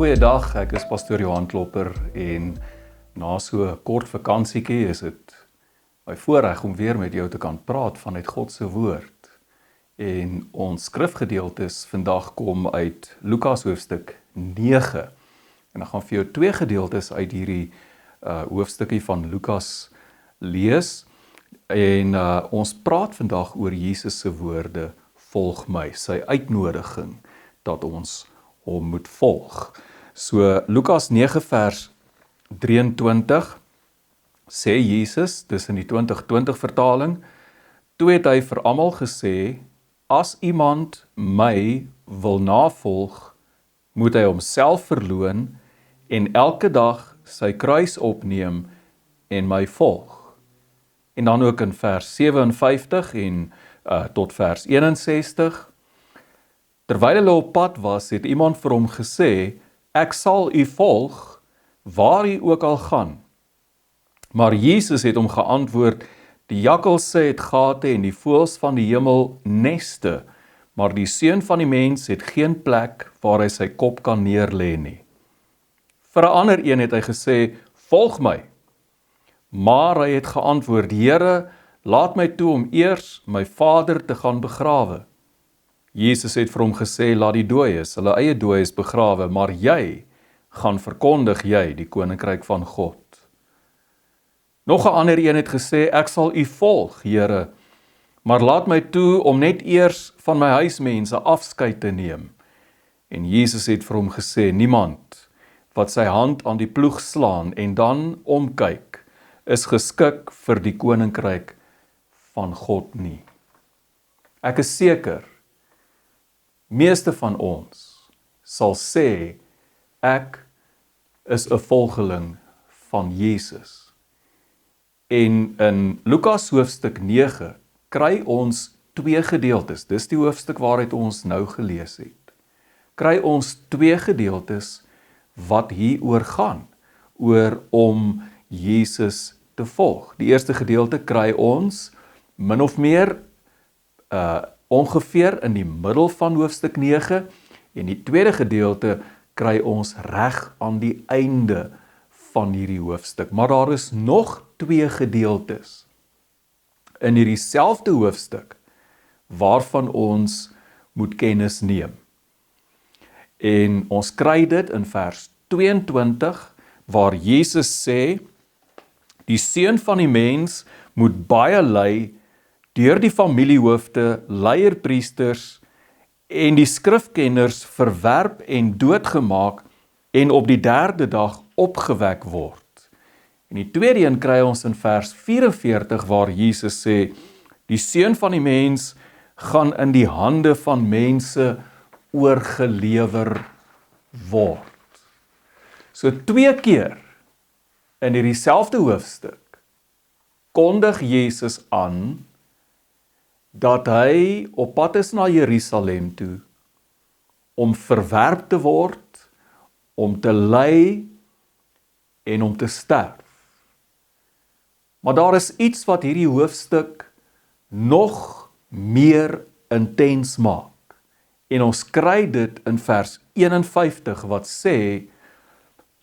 Goeiedag, ek is pastoor Johan Klopper en na so 'n kort vakansietjie is dit my voorreg om weer met jou te kan praat vanuit God se woord. En ons skrifgedeeltes vandag kom uit Lukas hoofstuk 9. En ek gaan vir jou twee gedeeltes uit hierdie hoofstukkie van Lukas lees. En ons praat vandag oor Jesus se woorde, volg my, sy uitnodiging dat ons hom moet volg. So Lukas 9 vers 23 sê Jesus, dis in die 2020 vertaling, toe het hy vir almal gesê, as iemand my wil navolg, moet hy homself verloon en elke dag sy kruis opneem en my volg. En dan ook in vers 57 en tot vers 61, terwyl hulle op pad was, het iemand vir hom gesê, ek sal u volg, waar u ook al gaan. Maar Jesus het hom geantwoord, die jakkalse het gate en die voëls van die hemel neste, maar die seun van die mens het geen plek waar hy sy kop kan neerlê nie. Vir 'n ander een het hy gesê, volg my. Maar hy het geantwoord, Here, laat my toe om eers my vader te gaan begrawe. Jesus het vir hom gesê, laat die dooies, hulle eie dooies begrawe, maar jy gaan verkondig jy die koninkryk van God. Nog 'n ander een het gesê, ek sal u volg, Here, maar laat my toe om net eers van my huismense afskeid te neem. En Jesus het vir hom gesê, niemand wat sy hand aan die ploeg slaan en dan omkyk, is geskik vir die koninkryk van God nie. Ek is seker, meeste van ons sal sê, ek is 'n volgeling van Jesus. En in Lukas hoofstuk 9 kry ons twee gedeeltes, dis die hoofstuk waaruit ons nou gelees het. Kry ons twee gedeeltes wat hieroor gaan, oor om Jesus te volg. Die eerste gedeelte kry ons min of meer ongeveer in die middel van hoofstuk 9 en die tweede gedeelte kry ons reg aan die einde van hierdie hoofstuk. Maar daar is nog twee gedeeltes in hierdie selfde hoofstuk waarvan ons moet kennis neem. En ons kry dit in vers 22 waar Jesus sê, die seun van die mens moet baie ly deur die familiehoofde, leierpriesters en die skrifkenners verwerp en doodgemaak en op die derde dag opgewek word. En die tweede een kry ons in vers 44 waar Jesus sê, die seun van die mens gaan in die hande van mense oorgelewer word. So twee keer in hierdie selfde hoofstuk kondig Jesus aan dat hy op pad is na Jerusalem toe, om verwerp te word, om te ly en om te sterf. Maar daar is iets wat hierdie hoofstuk nog meer intens maak. En ons kry dit in vers 51 wat sê,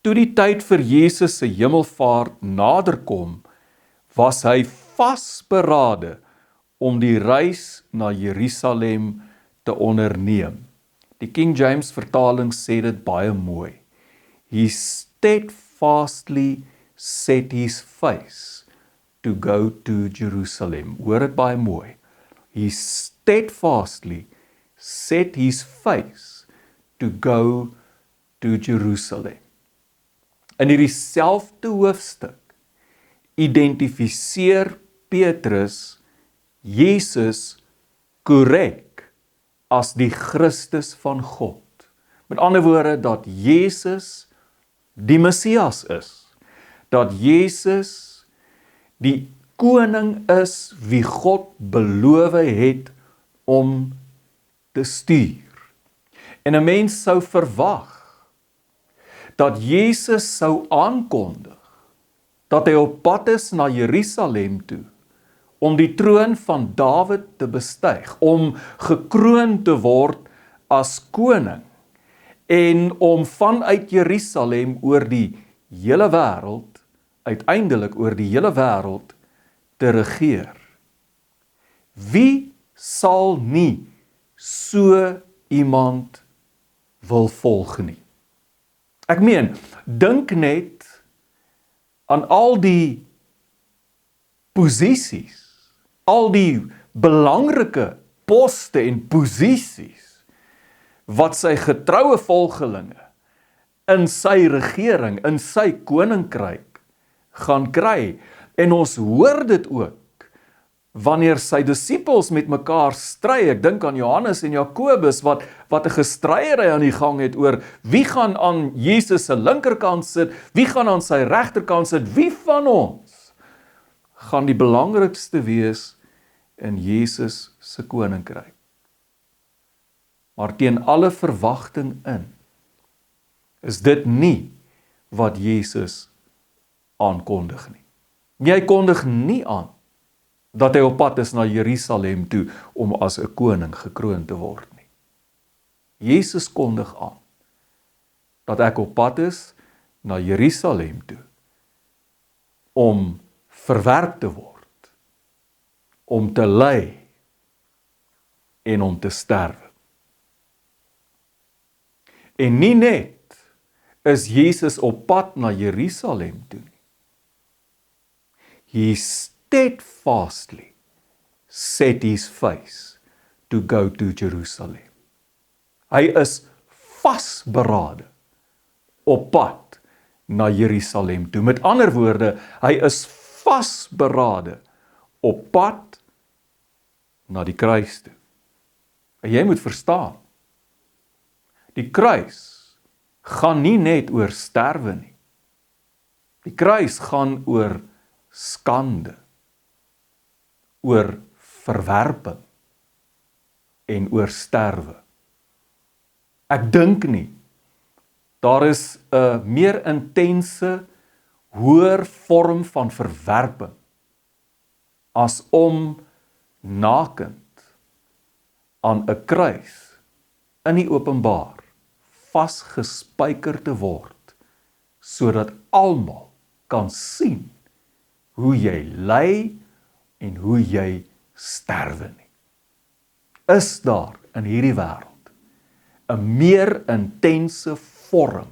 toe die tyd vir Jesus se hemelvaart naderkom, was hy vasberade om die reis na Jerusalem te onderneem. Die King James vertaling sê dit baie mooi. He steadfastly set his face to go to Jerusalem. Hoor dit baie mooi. He steadfastly set his face to go to Jerusalem. In hierdie selfde hoofstuk identifiseer Petrus Jesus korrek as die Christus van God. Met ander woorde, dat Jesus die Messias is. Dat Jesus die koning is wie God beloof het om te stuur. En 'n mens sou verwag dat Jesus sou aankondig dat hy op pad is na Jerusalem toe, om die troon van Dawid te bestyg, om gekroon te word as koning, en om vanuit Jerusalem oor die hele wêreld, uiteindelik oor die hele wêreld, te regeer. Wie sal nie so iemand wil volg nie? Ek meen, dink net aan al die posisies, al die belangrike poste en posisies wat sy getroue volgelinge in sy regering, in sy koninkryk gaan kry. En ons hoor dit ook wanneer sy disippels met mekaar stry. Ek dink aan Johannes en Jakobus wat 'n gestryery aan die gang het oor wie gaan aan Jesus se linkerkant sit, wie gaan aan sy regterkant sit, wie van ons gaan die belangrikste wees in Jesus se koninkryk. Maar teen alle verwagting in, is dit nie wat Jesus aankondig nie. Hy kondig nie aan dat hy op pad is na Jerusalem toe om as 'n koning gekroon te word nie. Jesus kondig aan dat ek op pad is na Jerusalem toe om verwerp te word, om te ly en om te sterwe. En nie net is Jesus op pad na Jerusalem toe nie. He steadfastly set his face to go to Jerusalem. Hy is vasberade op pad na Jerusalem toe. Met ander woorde, hy is vasberade op pad na die kruis toe. En jy moet verstaan, die kruis gaan nie net oor sterwe nie. Die kruis gaan oor skande, oor verwerping en oor sterwe. Ek dink nie, daar is 'n meer intense, hoër vorm van verwerping as om nakend aan 'n kruis in die openbaar vasgespijker te word, sodat almal kan sien hoe jy ly en hoe jy sterwe nie. Is daar in hierdie wêreld 'n meer intense vorm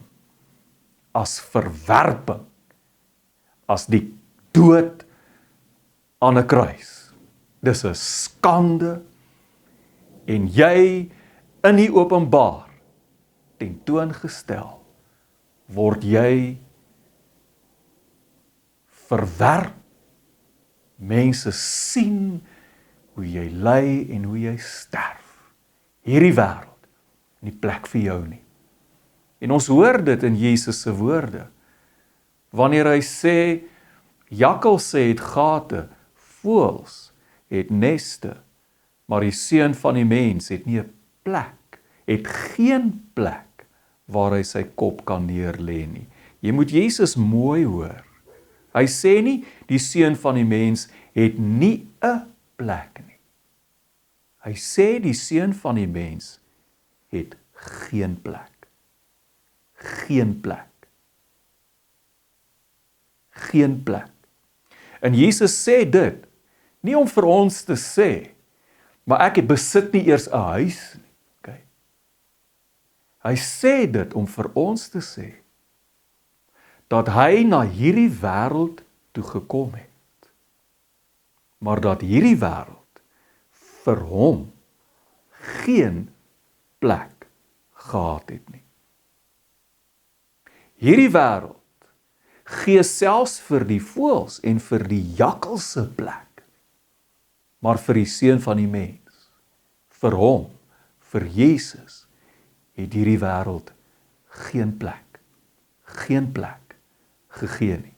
as verwerping, as die dood aan 'n kruis? Dis 'n skande en jy in die openbaar tentoongestel word jy verwerp. Mense sien hoe jy ly en hoe jy sterf. Hierdie wêreld, nie plek vir jou nie. En ons hoor dit in Jesus se woorde. Wanneer hy sê, jakkalse het gate, voëls het neste, maar die seun van die mens het nie 'n plek, het geen plek waar hy sy kop kan neerlê nie. Jy moet Jesus mooi hoor. Hy sê nie, die seun van die mens het nie 'n plek nie. Hy sê, die seun van die mens het geen plek. Geen plek. Geen plek. En Jesus sê dit, nie om vir ons te sê, maar ek besit nie eers 'n huis nie. Okay. Hy sê dit om vir ons te sê, dat hy na hierdie wêreld toe gekom het, maar dat hierdie wêreld vir hom geen plek gehad het nie. Hierdie wêreld gee selfs vir die voëls en vir die jakkalse plek, maar vir die seun van die mens, vir hom, vir Jesus, het hierdie wêreld geen plek gegee nie.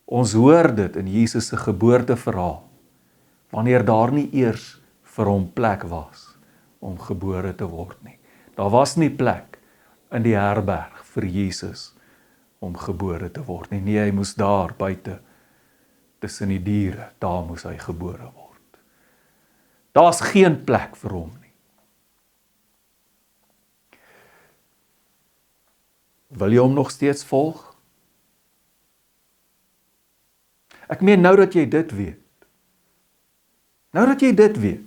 Ons hoor dit in Jesus se geboorteverhaal, wanneer daar nie eers vir hom plek was om gebore te word nie. Daar was nie plek in die herberg vir Jesus om gebore te word nie. Nee, hy moes daar buite tussen die diere, daar moes hy gebore word. Daar's geen plek vir hom nie. Wil jy hom nog steeds volg? Ek meen nou dat jy dit weet. Nou dat jy dit weet.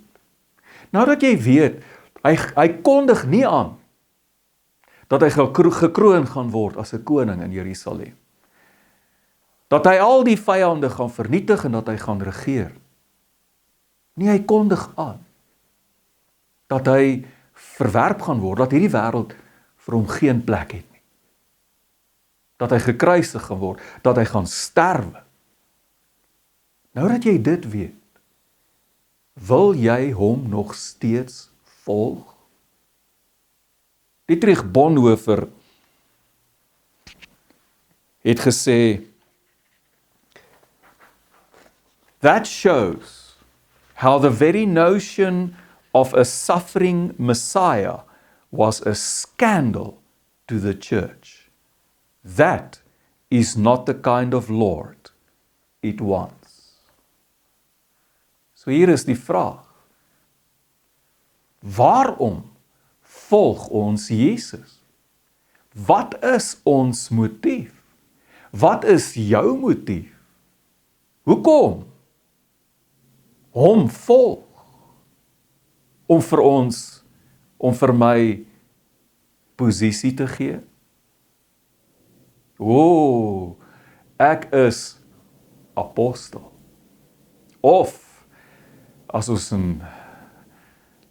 Nou dat jy weet, hy kondig nie aan dat hy gekroon gaan word as 'n koning in Jerusalem. Dat hy al die vyande gaan vernietig en dat hy gaan regeer. Nee, hy kondig aan dat hy verwerp gaan word, dat hierdie wêreld vir hom geen plek het nie. Dat hy gekruisig gaan word, dat hy gaan sterwe. Nou dat jy dit weet, wil jy hom nog steeds volg? Dietrich Bonhoeffer het gesê, that shows how the very notion of a suffering Messiah was a scandal to the church. That is not the kind of Lord it wants. So hier is die vraag. Waarom volg ons Jesus? Wat is ons motief? Wat is jou motief? Hoekom? Hom volg. Om vir my posisie te gee? Ek is apostel. Of, as ons in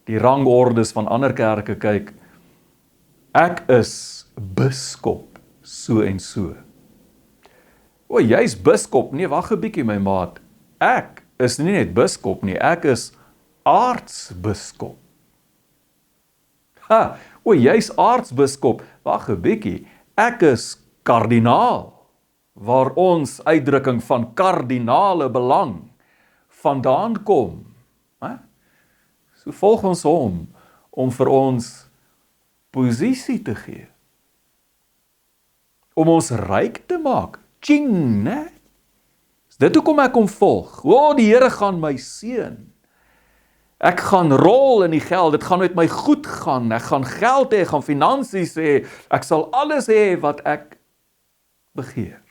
die rangordes van ander kerke kyk, ek is biskop, so en so. Jy's biskop, nee, wag 'n bietjie my maat, ek is nie net biskop nie, ek is aartsbiskop. Jy's aartsbiskop, wag 'n bietjie, ek is kardinaal, waar ons uitdrukking van kardinale belang vandaan kom. So volg ons hom, om vir ons posisie te gee. Om ons ryk te maak. Tjing, né? Is dit hoekom ek hom volg? Die Here gaan my seën. Ek gaan rol in die geld, dit gaan met my goed gaan, ek gaan geld hê, ek gaan finansies hê, ek sal alles hê wat ek begeer.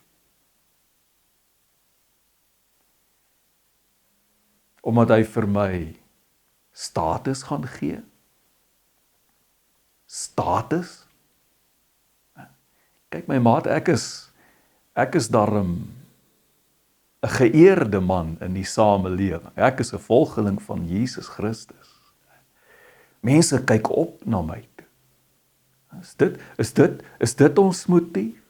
Omdat hy vir my status gaan gee. Status? Kyk my maat, ek is darm 'n geëerde man in die samelewing. Ek is 'n volgeling van Jesus Christus. Mense kyk op na my toe. Is dit ons motief?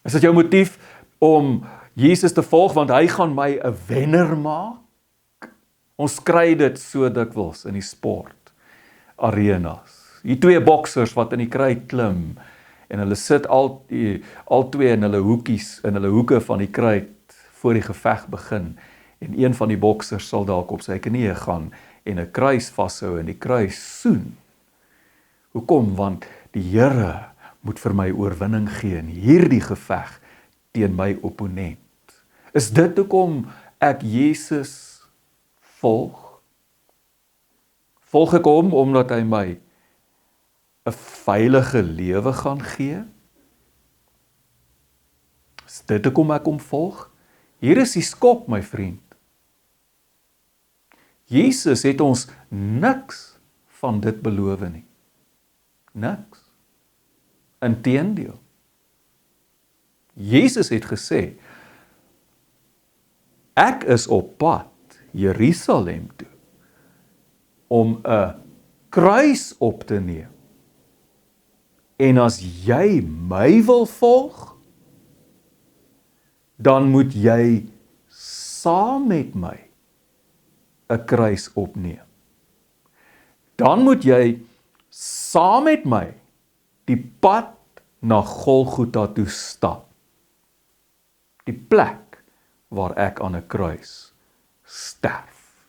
Is dit jou motief om Jesus te volg want hy gaan my 'n wenner maak? Ons kry dit so dikwels in die sport arenas. Die twee boksers wat in die kruit klim en hulle sit al twee in hulle hoekies, in hulle hoeke van die kruit voor die geveg begin en een van die boksers sal dalk op sy knieë gaan en 'n kruis vashou en die kruis soen. Hoekom? Want die Here moet vir my oorwinning gee in hierdie geveg teen my opponent. Is dit hoekom ek Jesus volg? Volg ek hom omdat hy my 'n veilige lewe gaan gee? Is dit hoekom ek hom volg? Hier is die skok, my vriend. Jesus het ons niks van dit beloof nie. Niks. Inteendeel. Jesus het gesê, ek is op pad Jerusalem toe om 'n kruis op te neem. En as jy my wil volg, dan moet jy saam met my 'n kruis opneem. Dan moet jy saam met my die pad na Golgotha toe stap. Die plek waar ek aan 'n kruis sterf.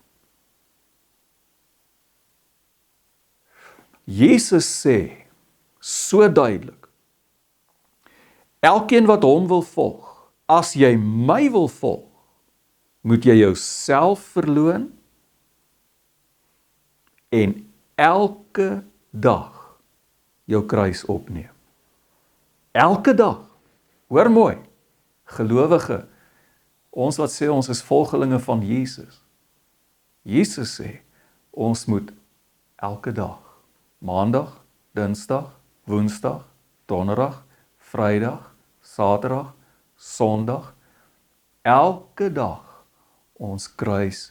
Jesus sê so duidelik, elkeen wat hom wil volg, as jy my wil volg, moet jy jouself verloon en elke dag jou kruis opneem. Elke dag. Hoor mooi. Gelowige, ons wat sê ons is volgelinge van Jesus. Jesus sê, ons moet elke dag, Maandag, Dinsdag, Woensdag, Donderdag, Vrydag, Saterdag, Sondag, elke dag ons kruis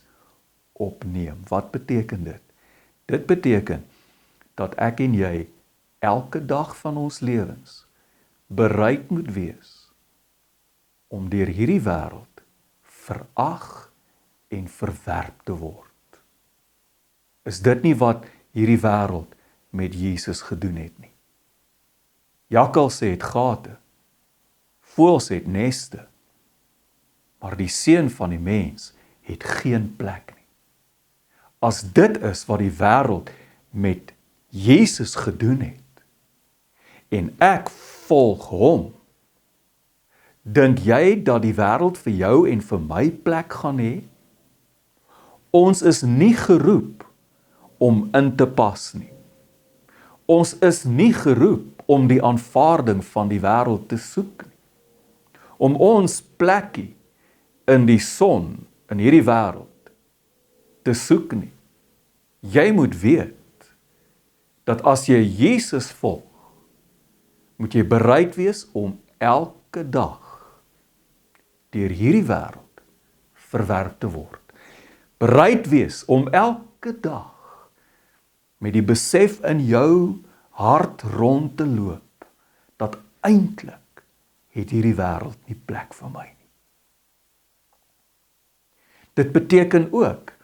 opneem. Wat beteken dit? Dit beteken dat ek en jy elke dag van ons lewens bereid moet wees om deur hierdie wêreld verag en verwerp te word. Is dit nie wat hierdie wêreld met Jesus gedoen het nie? Jakkalse het gate, voëls het neste, maar die seun van die mens het geen plek nie. As dit is wat die wêreld met Jesus gedoen het, en ek volg hom, dink jy dat die wêreld vir jou en vir my plek gaan hê? Ons is nie geroep om in te pas nie. Ons is nie geroep om die aanvaarding van die wêreld te soek nie. Om ons plekkie in die son, in hierdie wêreld, te soek nie. Jy moet weet, dat as jy Jesus volg, moet jy bereid wees om elke dag deur hierdie wêreld verwerp te word. Bereid wees om elke dag met die besef in jou hart rond te loop, dat eintlik het hierdie wêreld nie plek vir my nie. Dit beteken ook,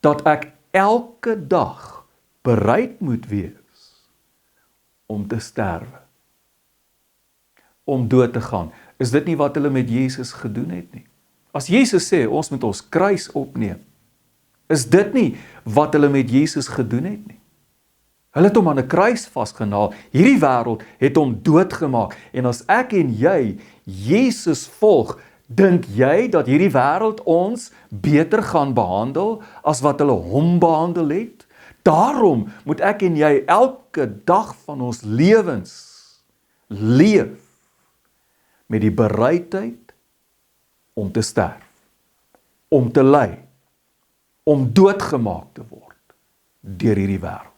dat ek elke dag bereid moet wees om te sterwe, om dood te gaan. Is dit nie wat hulle met Jesus gedoen het nie? As Jesus sê, ons moet ons kruis opneem, is dit nie wat hulle met Jesus gedoen het nie? Hulle het hom aan 'n kruis vasgenaal, hierdie wêreld het hom doodgemaak, en as ek en jy Jesus volg, dink jy dat hierdie wêreld ons beter gaan behandel as wat hulle hom behandel het? Daarom moet ek en jy elke dag van ons lewens leef met die bereidheid om te sterf, om te ly, om doodgemaak te word deur hierdie wêreld.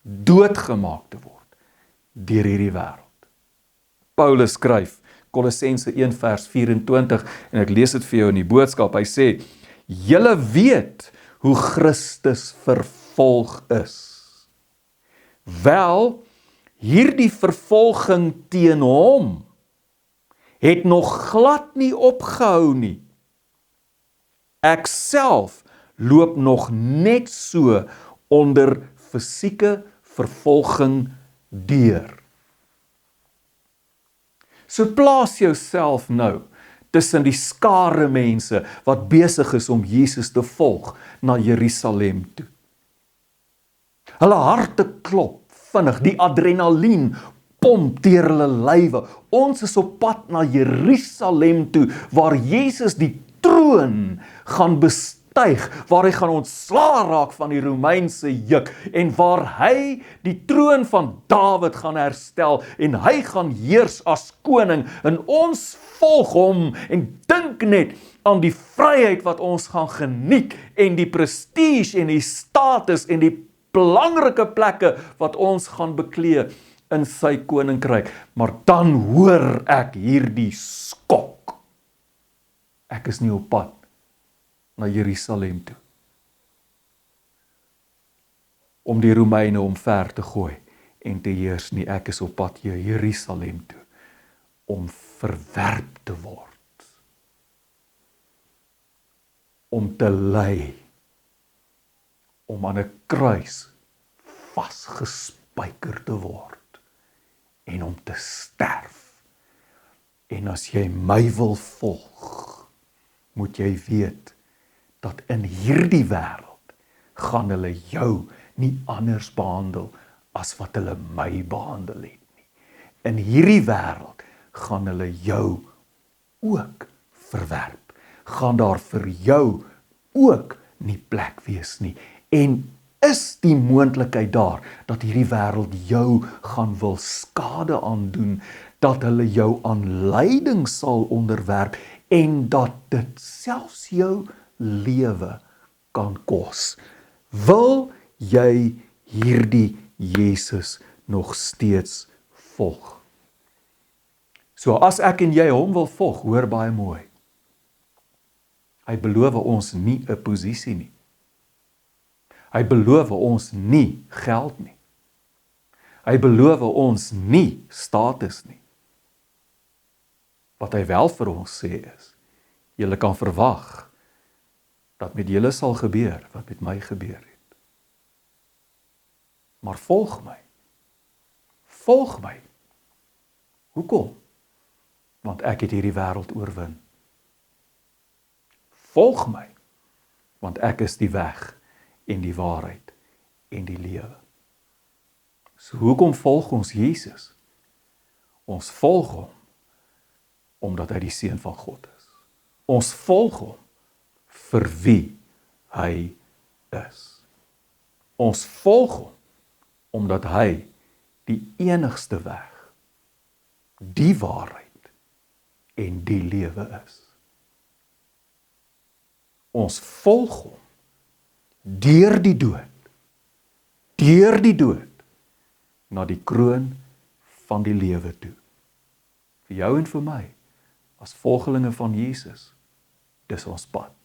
Doodgemaak te word deur hierdie wêreld. Paulus skryf Kolossense 1 vers 24, en ek lees dit vir jou in die boodskap. Hy sê, julle weet hoe Christus vervolg is. Wel, hierdie vervolging teen hom het nog glad nie opgehou nie. Ek self loop nog net so onder fisieke vervolging deur. So plaas jouself nou tussen die skare mense wat besig is om Jesus te volg na Jerusalem toe. Hulle harte klop vinnig, die adrenalien pomp deur hulle lywe. Ons is op pad na Jerusalem toe, waar Jesus die troon gaan bestyg, waar hy gaan ontslaa raak van die Romeinse juk, en waar hy die troon van Dawid gaan herstel, en hy gaan heers as koning, en ons volg hom, en dink net aan die vryheid wat ons gaan geniet, en die prestige, en die status, en die belangrike plekke wat ons gaan beklee in sy koninkryk. Maar dan hoor ek hierdie skok. Ek is nie op pad na Jerusalem toe om die Romeine omver te gooi en te heers nie. Ek is op pad Jerusalem toe om verwerp te word, om te ly, om aan 'n kruis vasgespijker te word en om te sterf. En as jy my wil volg, moet jy weet dat in hierdie wêreld gaan hulle jou nie anders behandel as wat hulle my behandel het nie. In hierdie wêreld gaan hulle jou ook verwerp. Gaan daar vir jou ook nie plek wees nie. En is die moontlikheid daar dat hierdie wêreld jou gaan wil skade aandoen, dat hulle jou aan lyding sal onderwerp en dat dit selfs jou lewe kan kos. Wil jy hierdie Jesus nog steeds volg? So as ek en jy hom wil volg, hoor baie mooi. Hy beloof ons nie 'n posisie nie. Hy beloof ons nie geld nie. Hy beloof ons nie status nie. Wat hy wel vir ons sê is, julle kan verwag dat met julle sal gebeur wat met my gebeur het. Maar volg my. Volg my. Hoekom? Want ek het hierdie wêreld oorwin. Volg my, want ek is die weg en die waarheid en die lewe. So hoekom volg ons Jesus? Ons volg hom omdat hy die Seun van God is. Ons volg hom vir wie hy is. Ons volg hom omdat hy die enigste weg, die waarheid en die lewe is. Ons volg hom deur die dood na die kroon van die lewe toe. Vir jou en vir my, as volgelinge van Jesus, dis ons pad.